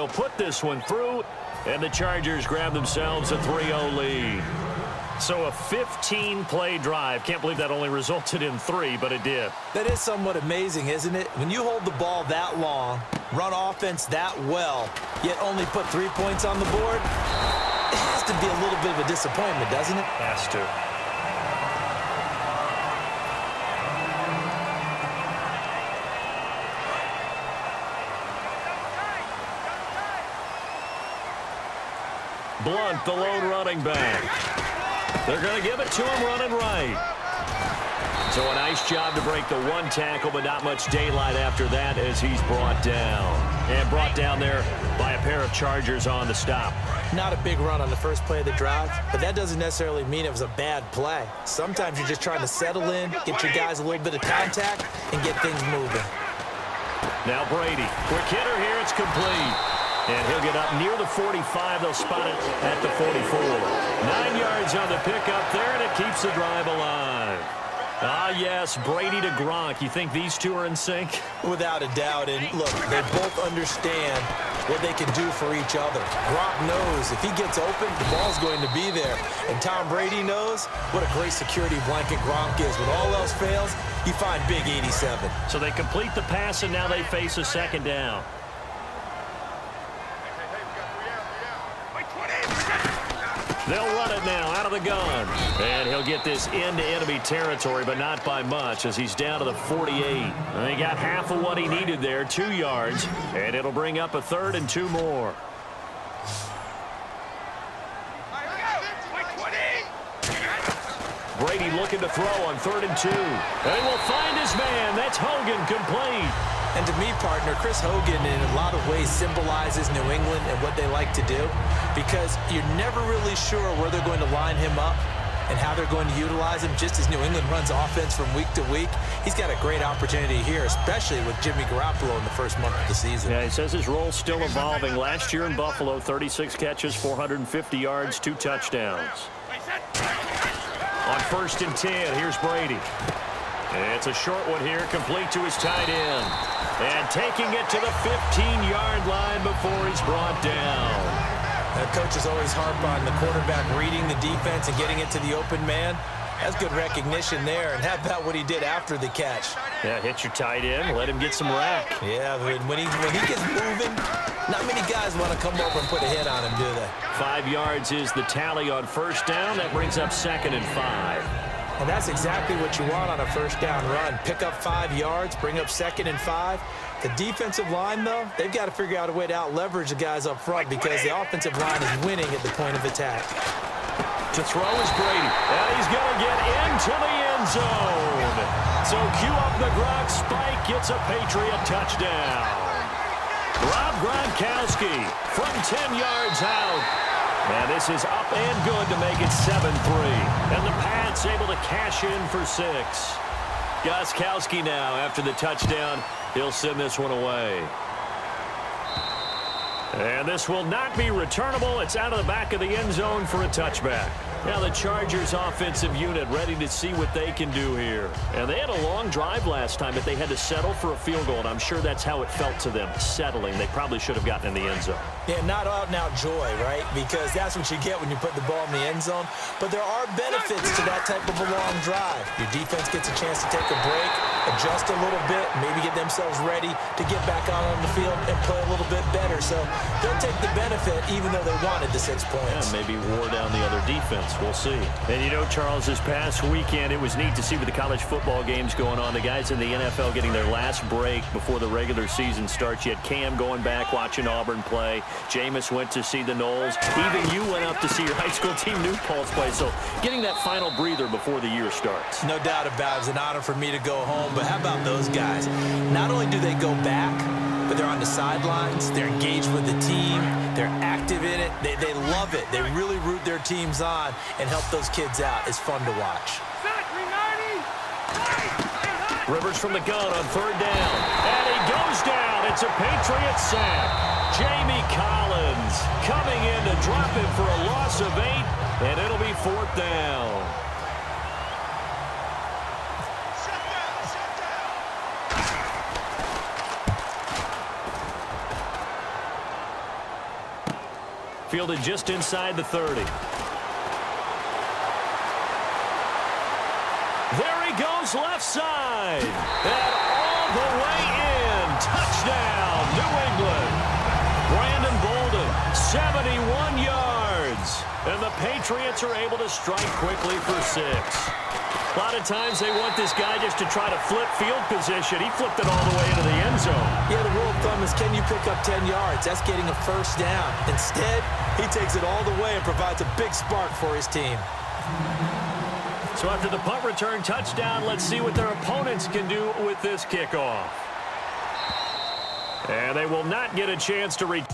He'll put this one through, and the Chargers grab themselves a 3-0 lead. So a 15-play drive. Can't believe that only resulted in 3, but it did. That is somewhat amazing, isn't it? When you hold the ball that long, run offense that well, yet only put 3 points on the board, it has to be a little bit of a disappointment, doesn't it? Has to. Blunt, the lone running back. They're going to give it to him running right. So a nice job to break the one tackle, but not much daylight after that as he's brought down. And brought down there by a pair of Chargers on the stop. Not a big run on the first play of the drive, but that doesn't necessarily mean it was a bad play. Sometimes you're just trying to settle in, get your guys a little bit of contact, and get things moving. Now Brady. Quick hitter here. It's complete. And he'll get up near the 45. They'll spot it at the 44. 9 yards on the pickup there, and it keeps the drive alive. Ah, yes, Brady to Gronk. You think these two are in sync? Without a doubt. And look, they both understand what they can do for each other. Gronk knows if he gets open, the ball's going to be there. And Tom Brady knows what a great security blanket Gronk is. When all else fails, you find big 87. So they complete the pass, and now they face a second down. They'll run it now out of the gun. And he'll get this into enemy territory, but not by much as he's down to the 48. And he got half of what he needed there, 2 yards. And it'll bring up a 3rd and 2 more. Brady looking to throw on 3rd and 2. And will find his man. That's Hogan, complete. And to me, partner, Chris Hogan in a lot of ways symbolizes New England and what they like to do, because you're never really sure where they're going to line him up and how they're going to utilize him. Just as New England runs offense from week to week, he's got a great opportunity here, especially with Jimmy Garoppolo in the first month of the season. Yeah, he says his role's still evolving. Last year in Buffalo, 36 catches, 450 yards, 2 touchdowns. On 1st and 10, here's Brady. It's a short one here, complete to his tight end. And taking it to the 15-yard line before he's brought down. Coaches always harp on the quarterback reading the defense and getting it to the open man. That's good recognition there. And how about what he did after the catch? Yeah, hit your tight end, let him get some rack. Yeah, when he gets moving, not many guys want to come over and put a hit on him, do they? 5 yards is the tally on 1st down. That brings up 2nd and 5. And that's exactly what you want on a 1st down run. Pick up 5 yards, bring up 2nd and 5. The defensive line, though, they've got to figure out a way to out-leverage the guys up front because the offensive line is winning at the point of attack. To throw is Brady. And he's going to get into the end zone. So cue up the Gronk spike. Gets a Patriot touchdown. Rob Gronkowski from 10 yards out. And this is up and good to make it 7-3. And the Pats able to cash in for 6. Gostkowski now after the touchdown. He'll send this one away. And this will not be returnable. It's out of the back of the end zone for a touchback. Now the Chargers offensive unit ready to see what they can do here. And they had a long drive last time, but they had to settle for a field goal, and I'm sure that's how it felt to them, settling. They probably should have gotten in the end zone. Yeah, not out-and-out joy, right? Because that's what you get when you put the ball in the end zone. But there are benefits to that type of a long drive. Your defense gets a chance to take a break, adjust a little bit, maybe get themselves ready to get back out on the field and play a little bit better. So they'll take the benefit even though they wanted the 6 points. Yeah, maybe wore down the other defense. We'll see. And you know, Charles, this past weekend, it was neat to see with the college football games going on. The guys in the NFL getting their last break before the regular season starts. You had Cam going back, watching Auburn play. Jameis went to see the Knowles. Even you went up to see your high school team, New Paltz, play. So getting that final breather before the year starts. No doubt about it. It's an honor for me to go home. But how about those guys? Not only do they go back, but they're on the sidelines. They're engaged with the team. They're active in it. They love it. They really root their teams on and help those kids out. It's fun to watch. Rivers from the gun on 3rd down. And he goes down. It's a Patriot sack. Jamie Collins coming in to drop him for a loss of 8. And it'll be 4th down. Fielded just inside the 30. There he goes, left side. And all the way in. Touchdown, New England. Brandon Bolden, 71 yards. And the Patriots are able to strike quickly for 6. A lot of times they want this guy just to try to flip field position. He flipped it all the way into the end zone. Yeah, the rule of thumb is, can you pick up 10 yards? That's getting a first down. Instead, he takes it all the way and provides a big spark for his team. So after the punt return touchdown, let's see what their opponents can do with this kickoff. And they will not get a chance to return.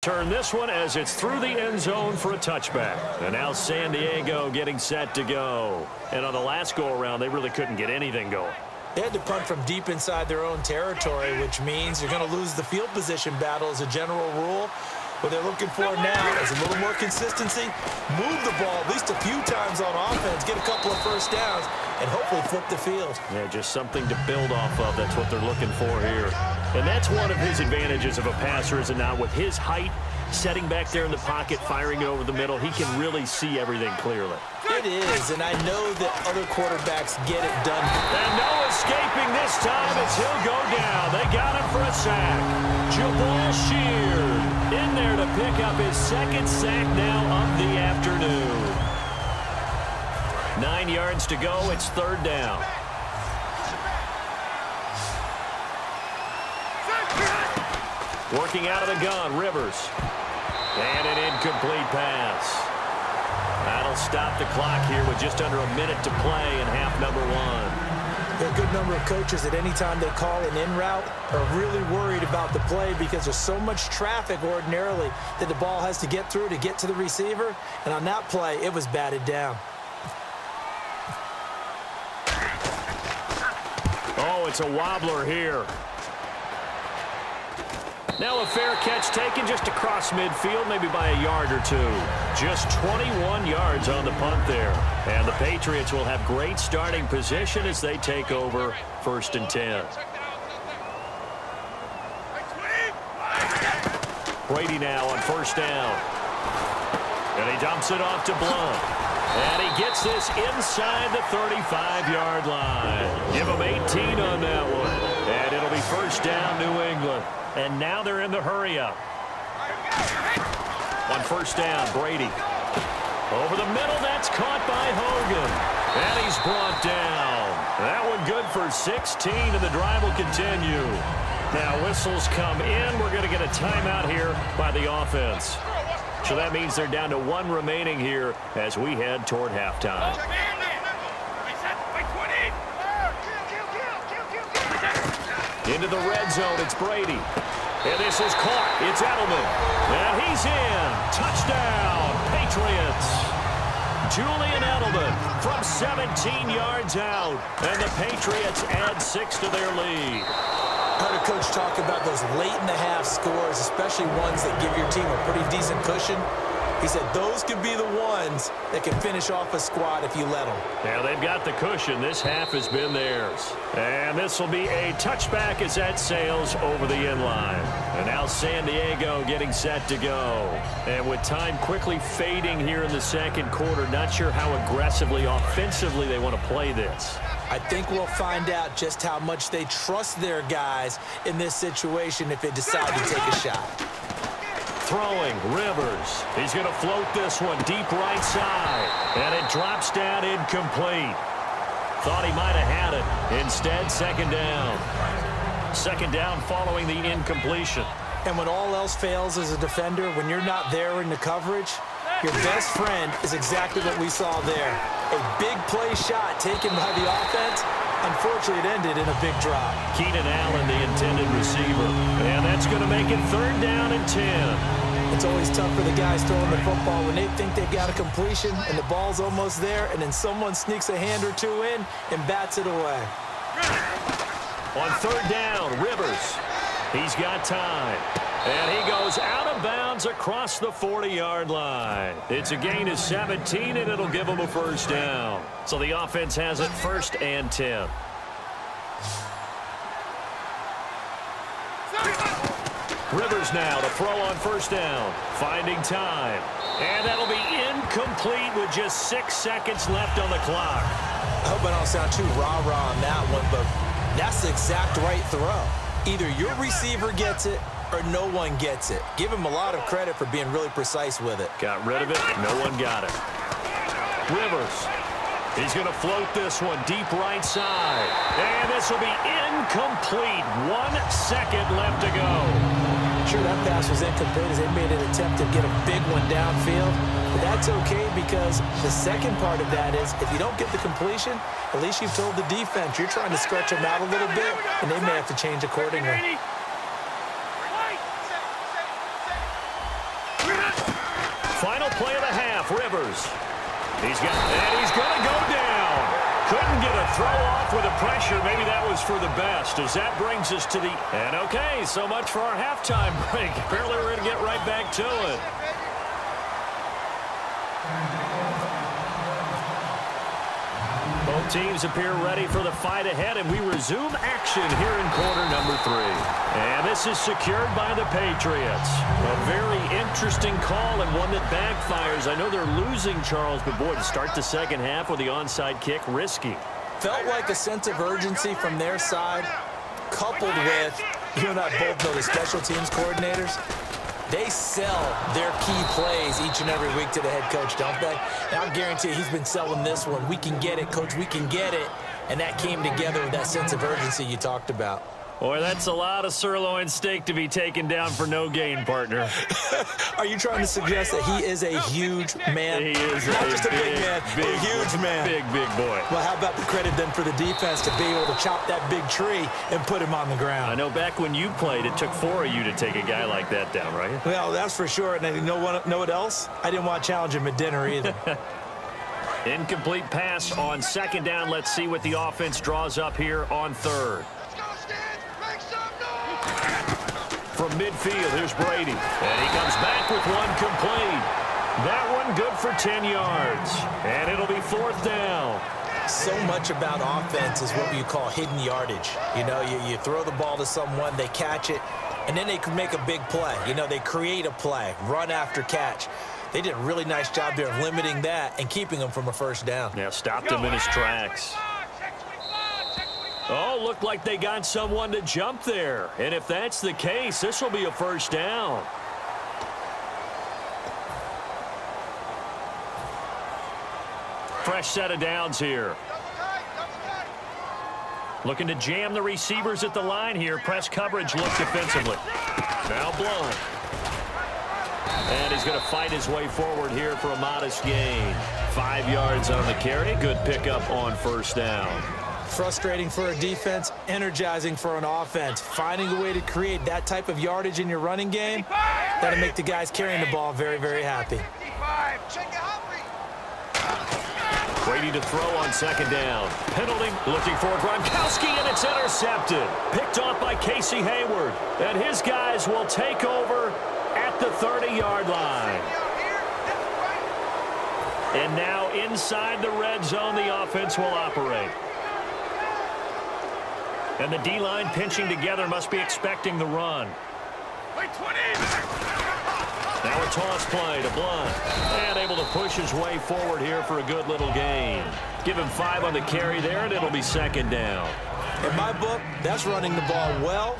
Turn this one as it's through the end zone for a touchback. And now San Diego getting set to go. And on the last go-around, they really couldn't get anything going. They had to punt from deep inside their own territory, which means you're going to lose the field position battle as a general rule. What they're looking for now is a little more consistency, move the ball at least a few times on offense, get a couple of first downs, and hopefully flip the field. Yeah, just something to build off of. That's what they're looking for here. And that's one of his advantages of a passer, is it not? With his height, setting back there in the pocket, firing over the middle, he can really see everything clearly. It is, and I know that other quarterbacks get it done. And no escaping this time as he'll go down. They got him for a sack. Jabal Sheard in there to pick up his second sack now of the afternoon. 9 yards to go. It's third down. Working out of the gun, Rivers. And an incomplete pass. That'll stop the clock here with just under a minute to play in half number 1. There are a good number of coaches at any time they call an in route are really worried about the play because there's so much traffic ordinarily that the ball has to get through to get to the receiver. And on that play, it was batted down. Oh, it's a wobbler here. Now a fair catch taken just across midfield, maybe by a yard or two. Just 21 yards on the punt there. And the Patriots will have great starting position as they take over 1st and 10. Brady now on 1st down. And he dumps it off to Blount. And he gets this inside the 35-yard line. Give him 18 on that one. And it'll be 1st down, New England. And now they're in the hurry-up. On 1st down, Brady. Over the middle, that's caught by Hogan. And he's brought down. That one good for 16, and the drive will continue. Now whistles come in. We're going to get a timeout here by the offense. So that means they're down to 1 remaining here as we head toward halftime. Into the red zone, it's Brady. And this is caught. It's Edelman. And he's in. Touchdown, Patriots. Julian Edelman from 17 yards out. And the Patriots add 6 to their lead. I heard a coach talk about those late-in-the-half scores, especially ones that give your team a pretty decent cushion. He said those could be the ones that can finish off a squad if you let them. Yeah, they've got the cushion. This half has been theirs. And this will be a touchback as that sails over the end line. And now San Diego getting set to go. And with time quickly fading here in the second quarter, not sure how aggressively, offensively they want to play this. I think we'll find out just how much they trust their guys in this situation if they decide to take a shot. Throwing, Rivers. He's going to float this one deep right side. And it drops down incomplete. Thought he might have had it. Instead, 2nd down. 2nd down following the incompletion. And when all else fails as a defender, when you're not there in the coverage, your best friend is exactly what we saw there. A big play shot taken by the offense, Unfortunately, it ended in a big drop. Keenan Allen, the intended receiver. And that's going to make it 3rd down and 10. It's always tough for the guys throwing the football when they think they've got a completion and the ball's almost there, and then someone sneaks a hand or two in and bats it away. On 3rd down, Rivers. He's got time. And he goes out of bounds across the 40-yard line. It's a gain of 17, and it'll give him a 1st down. So the offense has it 1st and 10. Rivers now to throw on 1st down. Finding time. And that'll be incomplete with just 6 seconds left on the clock. I hope I don't sound too rah-rah on that one, but that's the exact right throw. Either your receiver gets it or no one gets it. Give him a lot of credit for being really precise with it. Got rid of it. No one got it. Rivers. He's going to float this one deep right side. And this will be incomplete. 1 second left to go. Sure, that pass was incomplete as they made an attempt to get a big one downfield. But that's okay because the second part of that is if you don't get the completion, at least you've told the defense you're trying to stretch them out a little bit, and they may have to change accordingly. Final play of the half, Rivers. He's going to go down. Couldn't get a throw off with the pressure. Maybe that was for the best as that brings us to the... And okay, so much for our halftime break. Apparently we're going to get right back to it. Both teams appear ready for the fight ahead, and we resume action here in quarter number 3. And this is secured by the Patriots. A very interesting call and one that backfires. I know they're losing, Charles, but boy, to start the second half with the onside kick, risky. Felt like a sense of urgency from their side, coupled with, you and I both know the special teams coordinators. They sell their key plays each and every week to the head coach, don't they? And I guarantee he's been selling this one. We can get it, coach, we can get it. And that came together with that sense of urgency you talked about. Boy, that's a lot of sirloin steak to be taken down for no gain, partner. Are you trying to suggest that he is a huge man? He is not just a big man, a huge man. Big boy. Well, how about the credit then for the defense to be able to chop that big tree and put him on the ground? I know back when you played, it took 4 of you to take a guy like that down, right? Well, that's for sure. And you know what else? I didn't want to challenge him at dinner either. Incomplete pass on 2nd down. Let's see what the offense draws up here on 3rd. From midfield, here's Brady. And he comes back with one complete. That one good for 10 yards. And it'll be 4th down. So much about offense is what you call hidden yardage. You know, you throw the ball to someone, they catch it, and then they can make a big play. You know, they create a play, run after catch. They did a really nice job there of limiting that and keeping him from a 1st down. Yeah, stopped him in his tracks. Oh, looked like they got someone to jump there. And if that's the case, this will be a 1st down. Fresh set of downs here. Looking to jam the receivers at the line here. Press coverage look defensively. Now Blunt. And he's going to fight his way forward here for a modest gain. 5 yards on the carry. Good pickup on 1st down. Frustrating for a defense, energizing for an offense. Finding a way to create that type of yardage in your running game, that'll make the guys carrying the ball very, very happy. Brady to throw on 2nd down. Penalty looking for Gronkowski, and it's intercepted. Picked off by Casey Hayward. And his guys will take over at the 30-yard line. And now inside the red zone, the offense will operate. And the D-line pinching together must be expecting the run. Now a toss play to Blunt. And able to push his way forward here for a good little gain. Give him 5 on the carry there, and it'll be 2nd down. In my book, that's running the ball well,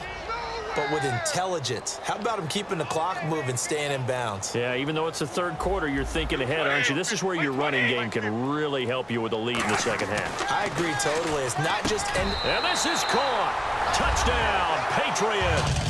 but with intelligence. How about him keeping the clock moving, staying in bounds? Yeah, even though it's the 3rd quarter, you're thinking ahead, aren't you? This is where your running game can really help you with a lead in the 2nd half. I agree totally. It's not just... And this is caught. Touchdown, Patriots.